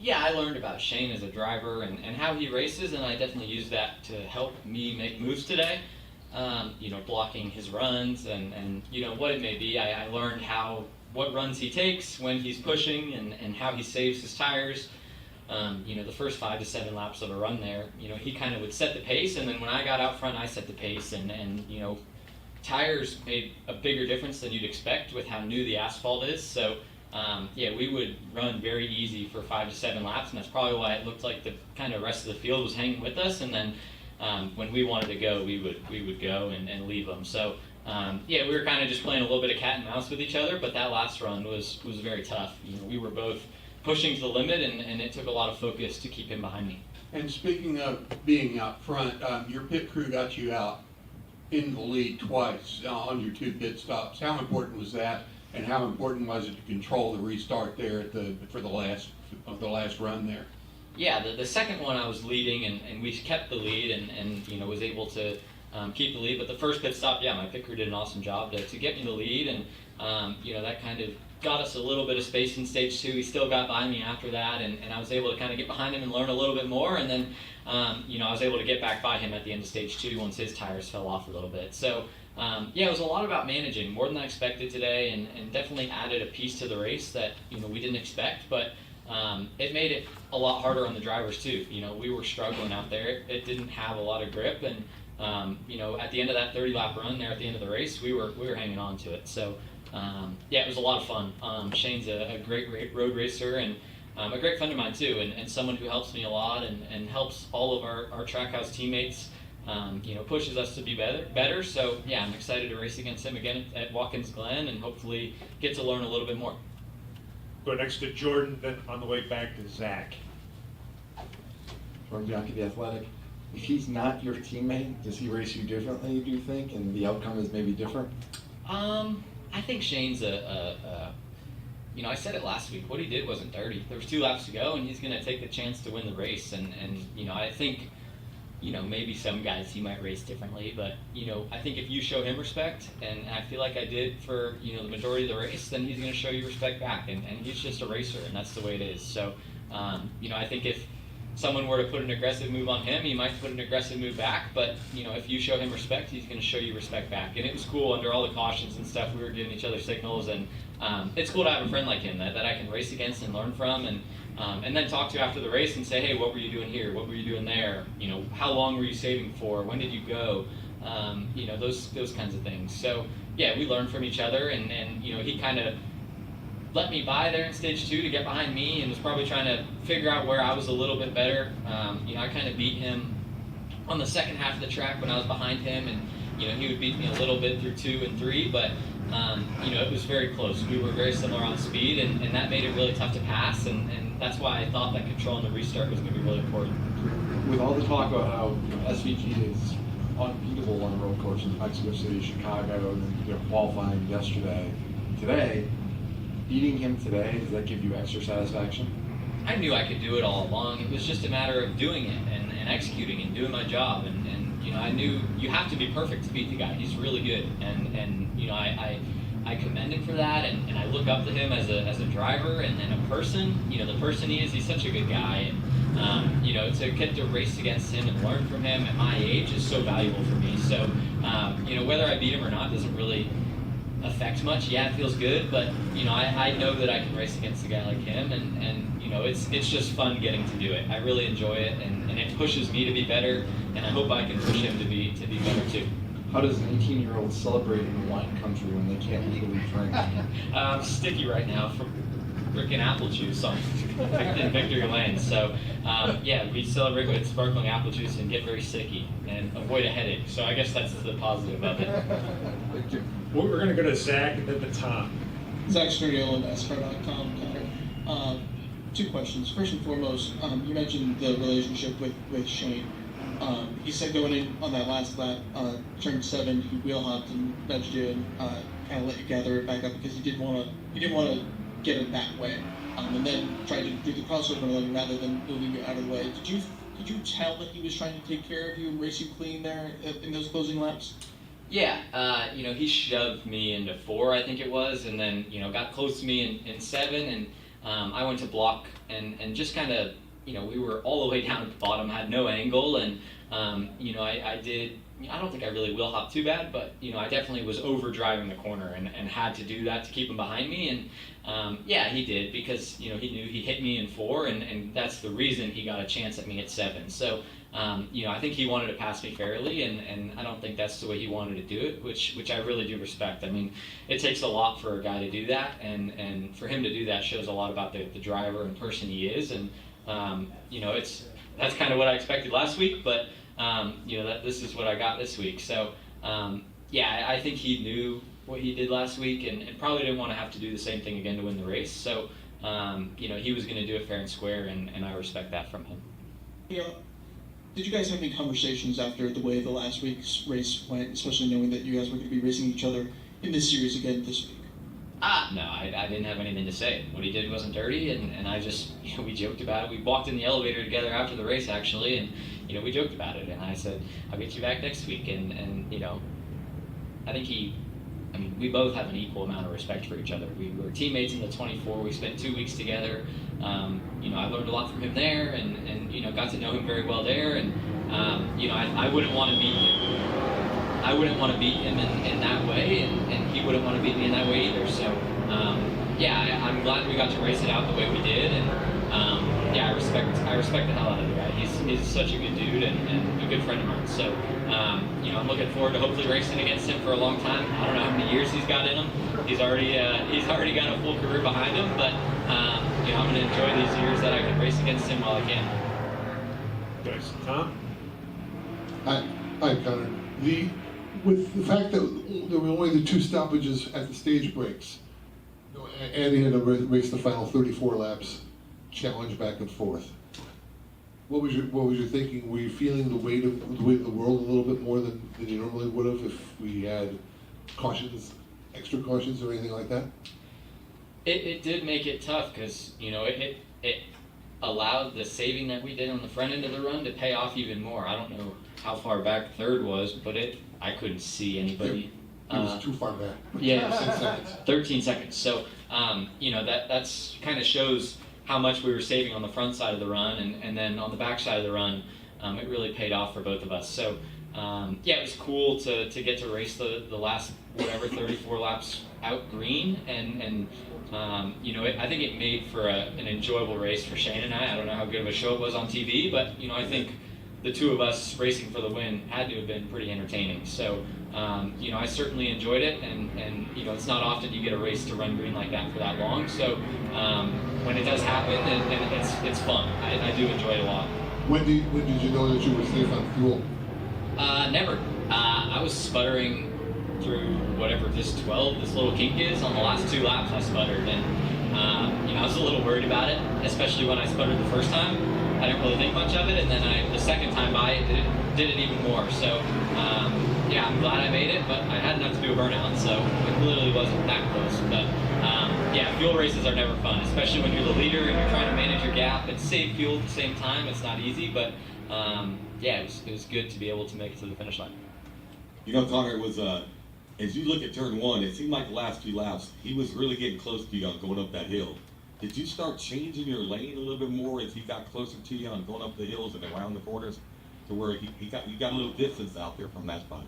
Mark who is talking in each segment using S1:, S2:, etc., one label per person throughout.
S1: Yeah, I learned about Shane as a driver and how he races, and I definitely used that to help me make moves today. Blocking his runs and what it may be. I learned what runs he takes when he's pushing and how he saves his tires. The first 5 to 7 laps of a run there, he kind of would set the pace, and then when I got out front, I set the pace, and tires made a bigger difference than you'd expect with how new the asphalt is. So we would run very easy for 5 to 7 laps, and that's probably why it looked like the kind of rest of the field was hanging with us. And then when we wanted to go, we would go and leave them. So we were kind of just playing a little bit of cat and mouse with each other. But that last run was very tough. We were both pushing to the limit, and it took a lot of focus to keep him behind me.
S2: And speaking of being out front, your pit crew got you out in the lead twice on your 2 pit stops. How important was that, and how important was it to control the restart there for the last run there?
S1: Yeah, the second one I was leading, and we kept the lead and was able to keep the lead. But the first pit stop, my pit crew did an awesome job to get me the lead, and that kind of got us a little bit of space in stage 2. He still got by me after that, and I was able to kind of get behind him and learn a little bit more, and then I was able to get back by him at the end of stage 2 once his tires fell off a little bit. So it was a lot about managing, more than I expected today, and definitely added a piece to the race that we didn't expect, but it made it a lot harder on the drivers too. We were struggling out there. It didn't have a lot of grip, and at the end of that 30-lap run there at the end of the race, we were hanging on to it. So it was a lot of fun. Shane's a great road racer and a great friend of mine too, and someone who helps me a lot and helps all of our Trackhouse teammates. Pushes us to be better. So I'm excited to race against him again at Watkins Glen and hopefully get to learn a little bit more.
S3: Go next to Jordan, then on the way back to Zach.
S4: Jordan Bianchi, The Athletic. If he's not your teammate, does he race you differently, do you think, and the outcome is maybe different?
S1: I think Shane's I said it last week, what he did wasn't dirty. There was 2 laps to go, and he's going to take the chance to win the race. And I think, maybe some guys he might race differently, but, I think if you show him respect, and I feel like I did for, the majority of the race, then he's going to show you respect back. And he's just a racer, and that's the way it is. So, I think if someone were to put an aggressive move on him, he might put an aggressive move back, but, if you show him respect, he's going to show you respect back. And it was cool under all the cautions and stuff. We were giving each other signals, and it's cool to have a friend like him that I can race against and learn from, and then talk to after the race and say, hey, what were you doing here? What were you doing there? How long were you saving for? When did you go? Those kinds of things. So, we learned from each other, and he kind of let me by there in stage 2 to get behind me and was probably trying to figure out where I was a little bit better. I kind of beat him on the second half of the track when I was behind him, and he would beat me a little bit through 2 and 3, but it was very close. We were very similar on speed, and that made it really tough to pass, and that's why I thought that control in the restart was going to be really important.
S4: With all the talk about how SVG is unbeatable on road courses, Mexico City, Chicago, and qualifying yesterday, today, beating him today, does that give you extra satisfaction?
S1: I knew I could do it all along. It was just a matter of doing it and executing and doing my job. And I knew you have to be perfect to beat the guy. He's really good. And I commend him for that. And I look up to him as a driver and a person. The person he is, he's such a good guy. And, to get to race against him and learn from him at my age is so valuable for me. So, whether I beat him or not doesn't really affect much. Yeah, it feels good, but I know that I can race against a guy like him, and it's just fun getting to do it. I really enjoy it, and it pushes me to be better, and I hope I can push him to be better too.
S4: How does an 18-year-old celebrate in wine country when they can't legally drink?
S1: I'm sticky right now from freaking apple juice in Victory Lane. So we celebrate with sparkling apple juice and get very sicky and avoid a headache. So I guess that's the positive of it.
S3: We're going to go to Zach and then to Tom.
S5: Zach Sturgill of NASCAR.com. 2 questions. First and foremost, you mentioned the relationship with Shane. He said going in on that last lap, turn 7, he wheel hopped and nudged you and kind of let you gather it back up because he didn't want to get it that way, and then tried to do the crossover lane rather than moving you out of the way. Did you tell that he was trying to take care of you and race you clean there in those closing laps?
S1: Yeah, he shoved me into 4, I think it was, and then got close to me in 7, and I went to block and just kind of, we were all the way down at the bottom, had no angle, and I don't think I really wheel hopped too bad, but I definitely was over driving the corner and had to do that to keep him behind me, and he did, because he knew he hit me in 4, and that's the reason he got a chance at me at 7. So I think he wanted to pass me fairly, and I don't think that's the way he wanted to do it, which I really do respect. I mean, it takes a lot for a guy to do that, and for him to do that shows a lot about the driver and person he is, and that's kind of what I expected last week, but that this is what I got this week. So I think he knew what he did last week, and probably didn't want to have to do the same thing again to win the race. So he was going to do it fair and square, and I respect that from him.
S5: Did you guys have any conversations after the way the last week's race went, especially knowing that you guys were going to be racing each other in this series again this week?
S1: No, I didn't have anything to say. What he did wasn't dirty, and I just, we joked about it. We walked in the elevator together after the race, actually, and, we joked about it. And I said, I'll get you back next week. And I think we both have an equal amount of respect for each other. We were teammates in the 24. We spent 2 weeks together. I learned a lot from him there, and got to know him very well there. And, I wouldn't want to beat him. I wouldn't want to beat him in that way, and he wouldn't want to beat me in that way either. So, I'm glad we got to race it out the way we did, and I respect the hell out of the guy. He's such a good dude and a good friend of mine. So, I'm looking forward to hopefully racing against him for a long time. I don't know how many years he's got in him. He's already got a full career behind him, but I'm going to enjoy these years that I can race against him while I can.
S3: Guys, Tom?
S6: Hi, Connor. With the fact that there were only the 2 stoppages at the stage breaks, Andy had to race the final 34 laps, challenge back and forth. What was your thinking? Were you feeling the weight of the world a little bit more than you normally would have if we had cautions, extra cautions, or anything like that?
S1: It did make it tough, because it allowed the saving that we did on the front end of the run to pay off even more. I don't know how far back third was, but I couldn't see anybody.
S6: It was too far back.
S1: Yeah,
S6: 13 seconds.
S1: 13 seconds. So, that's kind of shows how much we were saving on the front side of the run, and then on the back side of the run, it really paid off for both of us. So, it was cool to get to race the last, 34 laps out green, and I think it made for an enjoyable race for Shane and I. I don't know how good of a show it was on TV, but, I think the 2 of us racing for the win had to have been pretty entertaining. So, I certainly enjoyed it, and it's not often you get a race to run green like that for that long. So, when it does happen, and it's fun. I do enjoy it a lot.
S6: When did you know that you were safe on fuel?
S1: Never. I was sputtering through whatever this little kink is. On the last 2 laps, I sputtered, and I was a little worried about it, especially when I sputtered the first time. I didn't really think much of it, and then the second time by did it even more. So, I'm glad I made it, but I had enough to do a burnout, so it literally wasn't that close. But fuel races are never fun, especially when you're the leader and you're trying to manage your gap and save fuel at the same time. It's not easy, but it was good to be able to make it to the finish line.
S7: Connor, it was as you look at turn 1, it seemed like the last 2 laps he was really getting close to you on going up that hill. Did you start changing your lane a little bit more as he got closer to you on going up the hills and around the corners, to where you got a little distance out there from that spot?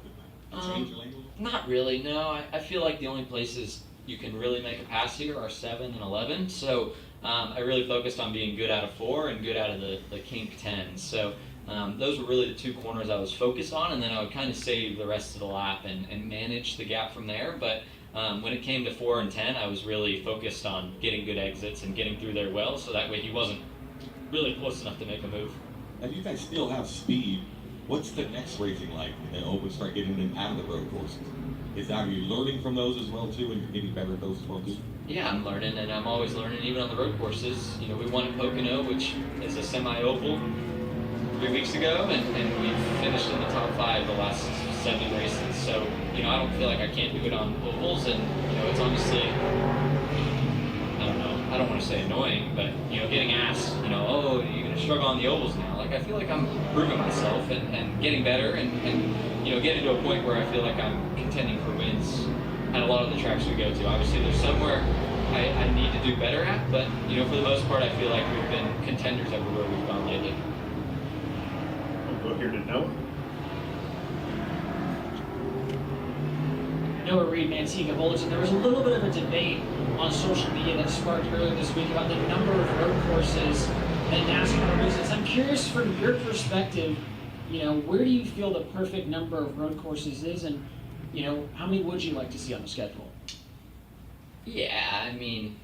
S7: Did you change your lane a little?
S1: Not really, no. I feel like the only places you can really make a pass here are 7 and 11. So I really focused on being good out of 4 and good out of the kink 10. So those were really the 2 corners I was focused on, and then I would kind of save the rest of the lap and manage the gap from there. But when it came to 4 and 10, I was really focused on getting good exits and getting through there well, so that way he wasn't really close enough to make a move.
S7: And you guys still have speed. What's the next racing like? We start getting them out of the road courses. Are you learning from those as well too, and you're getting better at those as well too?
S1: Yeah, I'm learning, and I'm always learning, even on the road courses. We won at Pocono, which is a semi-oval, 3 weeks ago, and we've finished in the top 5 the last 7 races. So, I don't feel like I can't do it on ovals, and, it's honestly, I don't want to say annoying, but, getting asked, oh, you're going to struggle on the ovals now. Like, I feel like I'm proving myself and getting better and getting to a point where I feel like I'm contending for wins at a lot of the tracks we go to. Obviously, there's some where I need to do better at. But for the most part, I feel like we've been contenders everywhere we've gone lately.
S3: We'll go here to Noah.
S8: Noah Reed, Manteca Bulletin. There was a little bit of a debate on social media that sparked earlier this week about the number of road courses that NASCAR races. I'm curious from your perspective, where do you feel the perfect number of road courses is, and how many would you like to see on the schedule?
S1: Yeah, I mean,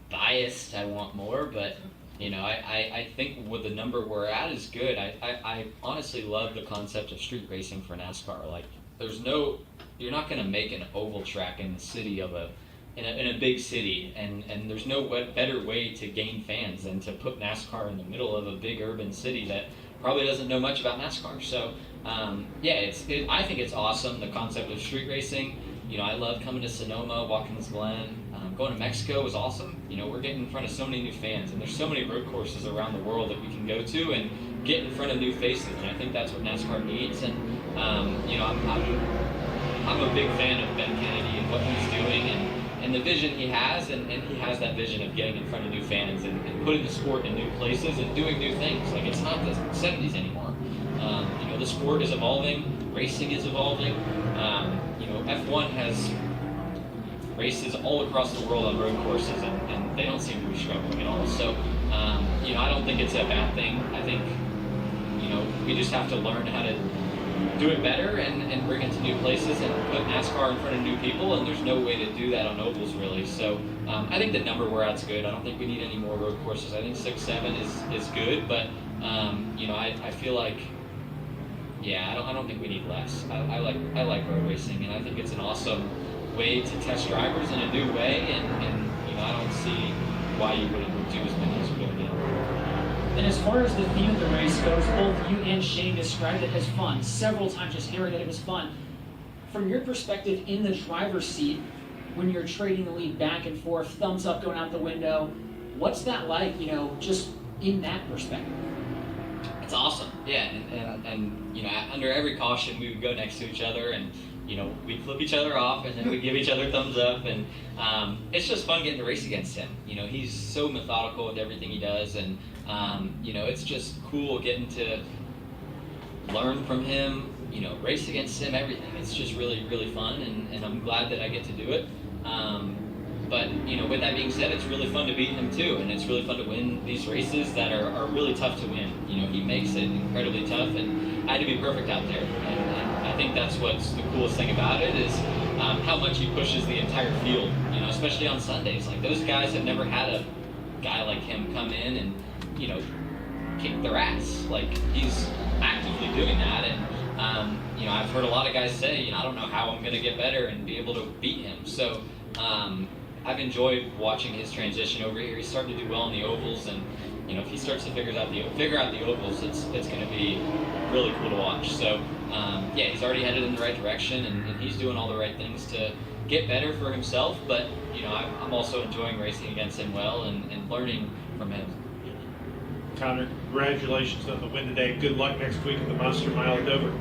S1: biased, I want more, but I think with the number we're at is good. I honestly love the concept of street racing for NASCAR. Like, you're not going to make an oval track in the city in a big city, and there's no better way to gain fans than to put NASCAR in the middle of a big urban city that probably doesn't know much about NASCAR. So I think it's awesome, the concept of street racing. I love coming to Sonoma, Watkins Glen. Going to Mexico was awesome. We're getting in front of so many new fans, and there's so many road courses around the world that we can go to and get in front of new faces, and I think that's what NASCAR needs. And I'm a big fan of Ben Kennedy and what he's doing and the vision he has, and he has that vision of getting in front of new fans and putting the sport in new places and doing new things. Like, it's not the 70s anymore. The sport is evolving, racing is evolving. F1 has races all across the world on road courses, and they don't seem to be struggling at all. So, I don't think it's a bad thing. I think, we just have to learn how to do it better and bring it to new places and put NASCAR in front of new people, and there's no way to do that on ovals, really. So I think the number we're at's good. I don't think we need any more road courses. I think 6, 7 is good, but I feel like, I don't think we need less. I like road racing, and I think it's an awesome way to test drivers in a new way, and I don't see why you wouldn't do as many as we're doing now.
S8: And as far as the theme of the race goes, both you and Shane described it as fun. Several times just hearing that it was fun. From your perspective in the driver's seat, when you're trading the lead back and forth, thumbs up going out the window, what's that like, just in that perspective?
S1: It's awesome, yeah, and under every caution we would go next to each other, and we'd flip each other off, and then we'd give each other thumbs up, and it's just fun getting to race against him. He's so methodical with everything he does, and it's just cool getting to learn from him, race against him, everything. It's just really, really fun, and I'm glad that I get to do it. But with that being said, it's really fun to beat him too, and it's really fun to win these races that are really tough to win. He makes it incredibly tough, and I had to be perfect out there. And I think that's what's the coolest thing about it is how much he pushes the entire field. Especially on Sundays. Like, those guys have never had a guy like him come in and kick their ass. Like, he's actively doing that, and I've heard a lot of guys say, I don't know how I'm going to get better and be able to beat him. So. I've enjoyed watching his transition over here. He's starting to do well in the ovals, and if he starts to figure out the ovals, it's going to be really cool to watch. So he's already headed in the right direction, and he's doing all the right things to get better for himself. But I'm also enjoying racing against him well and learning from him.
S3: Connor, congratulations on the win today. Good luck next week at the Monster Mile at Dover.